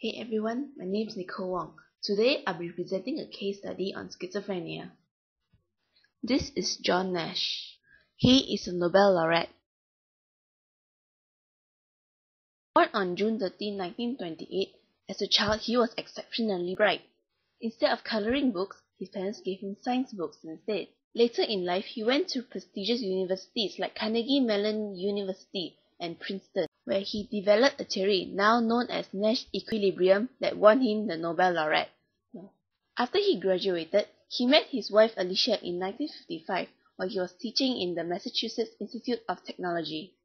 Hey everyone, my name is Nicole Wong. Today I'll be presenting a case study on schizophrenia. This is John Nash. He is a Nobel laureate. Born on June 13, 1928, as a child he was exceptionally bright. Instead of coloring books, his parents gave him science books instead. Later in life, he went to prestigious universities like Carnegie Mellon University and Princeton, where he developed a theory now known as Nash equilibrium that won him the Nobel laureate. After he graduated, he met his wife Alicia in 1955 while he was teaching in the Massachusetts Institute of Technology.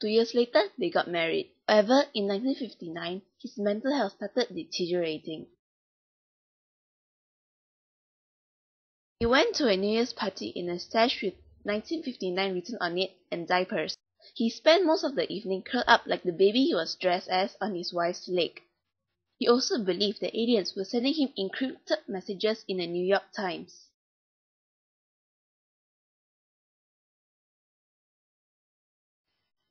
2 years later, they got married. However, in 1959, his mental health started deteriorating. He went to a New Year's party in a sash with 1959 written on it and diapers. He spent most of the evening curled up like the baby he was dressed as on his wife's leg. He also believed that aliens were sending him encrypted messages in the New York Times.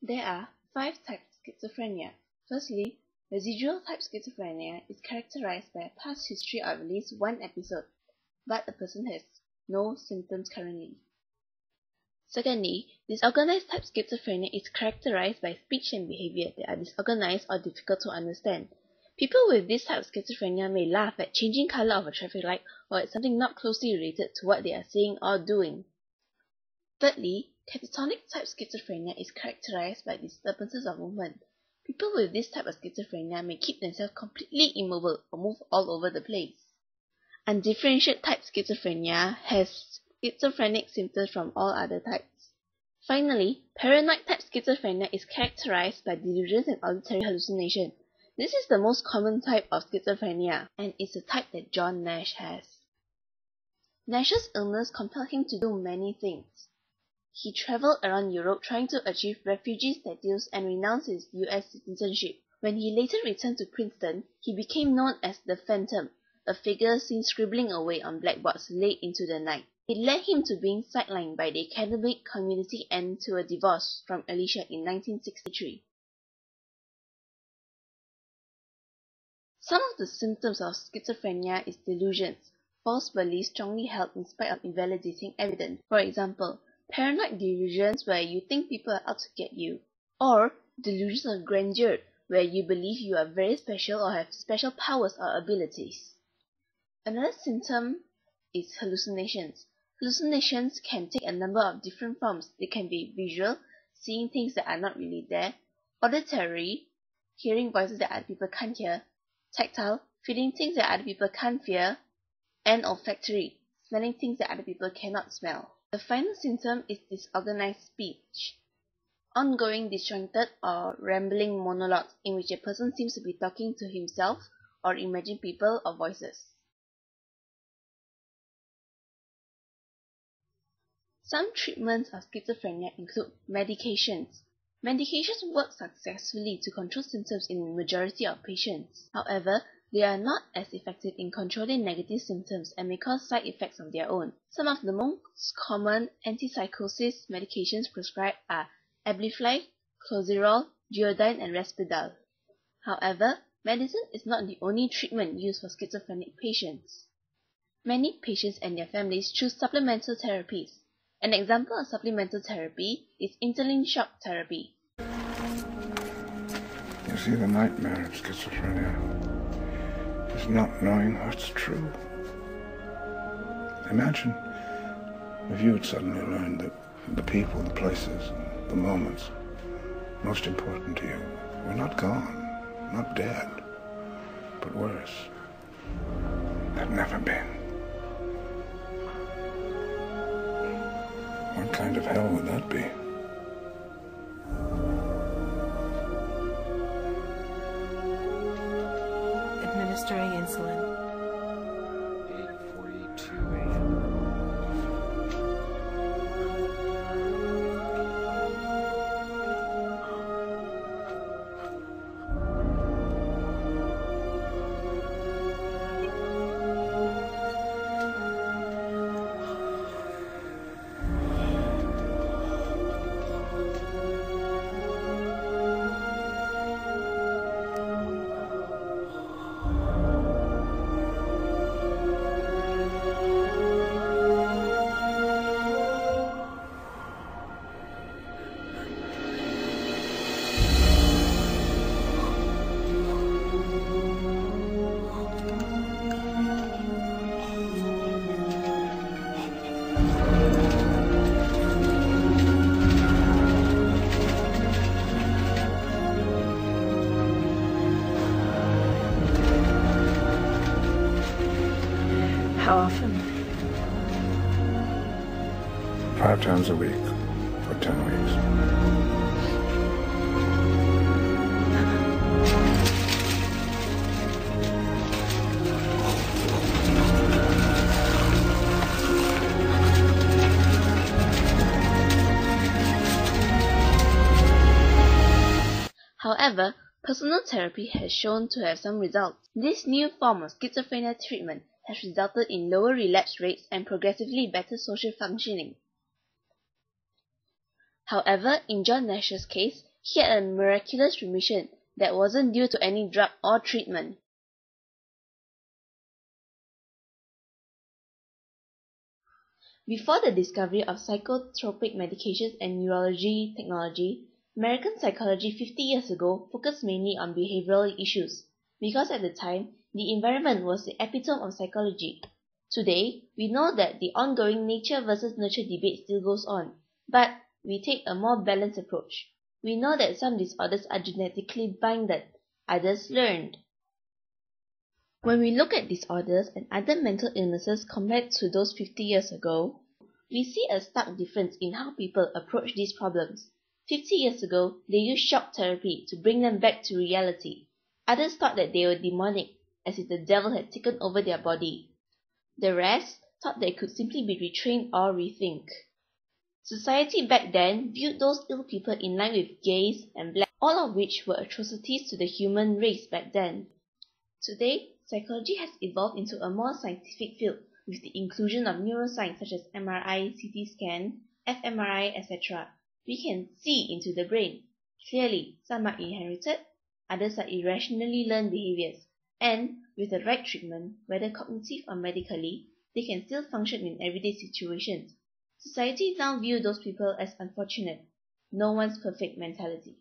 There are 5 types of schizophrenia. Firstly, residual type schizophrenia is characterized by a past history of at least one episode, but the person has no symptoms currently. Secondly, disorganized type schizophrenia is characterized by speech and behavior that are disorganized or difficult to understand. People with this type of schizophrenia may laugh at changing color of a traffic light or at something not closely related to what they are saying or doing. Thirdly, catatonic type schizophrenia is characterized by disturbances of movement. People with this type of schizophrenia may keep themselves completely immobile or move all over the place. Undifferentiated type schizophrenia has schizophrenic symptoms from all other types. Finally, paranoid type schizophrenia is characterized by delusions and auditory hallucination. This is the most common type of schizophrenia, and is the type that John Nash has. Nash's illness compelled him to do many things. He traveled around Europe trying to achieve refugee status and renounced his US citizenship. When he later returned to Princeton, he became known as the Phantom, a figure seen scribbling away on blackboards late into the night. It led him to being sidelined by the academic community and to a divorce from Alicia in 1963. Some of the symptoms of schizophrenia is delusions, false beliefs strongly held in spite of invalidating evidence. For example, paranoid delusions where you think people are out to get you, or delusions of grandeur where you believe you are very special or have special powers or abilities. Another symptom is hallucinations. Hallucinations can take a number of different forms. They can be visual, seeing things that are not really there, auditory, hearing voices that other people can't hear, tactile, feeling things that other people can't feel, and olfactory, smelling things that other people cannot smell. The final symptom is disorganized speech. Ongoing disjointed or rambling monologues in which a person seems to be talking to himself or imagine people or voices. Some treatments of schizophrenia include medications. Medications work successfully to control symptoms in the majority of patients. However, they are not as effective in controlling negative symptoms and may cause side effects of their own. Some of the most common antipsychosis medications prescribed are Abilify, Clozaril, Duodine, and Risperdal. However, medicine is not the only treatment used for schizophrenic patients. Many patients and their families choose supplemental therapies. An example of supplemental therapy is insulin shock therapy. You see, the nightmare of schizophrenia is not knowing what's true. Imagine if you had suddenly learned that the people, the places, the moments most important to you were not gone, not dead, but worse, had never been. What kind of hell would that be? Administering insulin. 8:42 a.m. How often? 5 times a week for 10 weeks. However, personal therapy has shown to have some results. This new form of schizophrenia treatment has resulted in lower relapse rates and progressively better social functioning. However, in John Nash's case, he had a miraculous remission that wasn't due to any drug or treatment. Before the discovery of psychotropic medications and neurology technology, American psychology 50 years ago focused mainly on behavioral issues, because at the time, the environment was the epitome of psychology. Today, we know that the ongoing nature versus nurture debate still goes on, but we take a more balanced approach. We know that some disorders are genetically binded, others learned. When we look at disorders and other mental illnesses compared to those 50 years ago, we see a stark difference in how people approach these problems. 50 years ago, they used shock therapy to bring them back to reality. Others thought that they were demonic, as if the devil had taken over their body. The rest thought they could simply be retrained or rethink. Society back then viewed those ill people in line with gays and blacks, all of which were atrocities to the human race back then. Today, psychology has evolved into a more scientific field with the inclusion of neuroscience such as MRI, CT scan, fMRI, etc. We can see into the brain. Clearly, some are inherited, others are irrationally learned behaviors, and with the right treatment, whether cognitive or medically, they can still function in everyday situations. Society now views those people as unfortunate. No one's perfect mentality.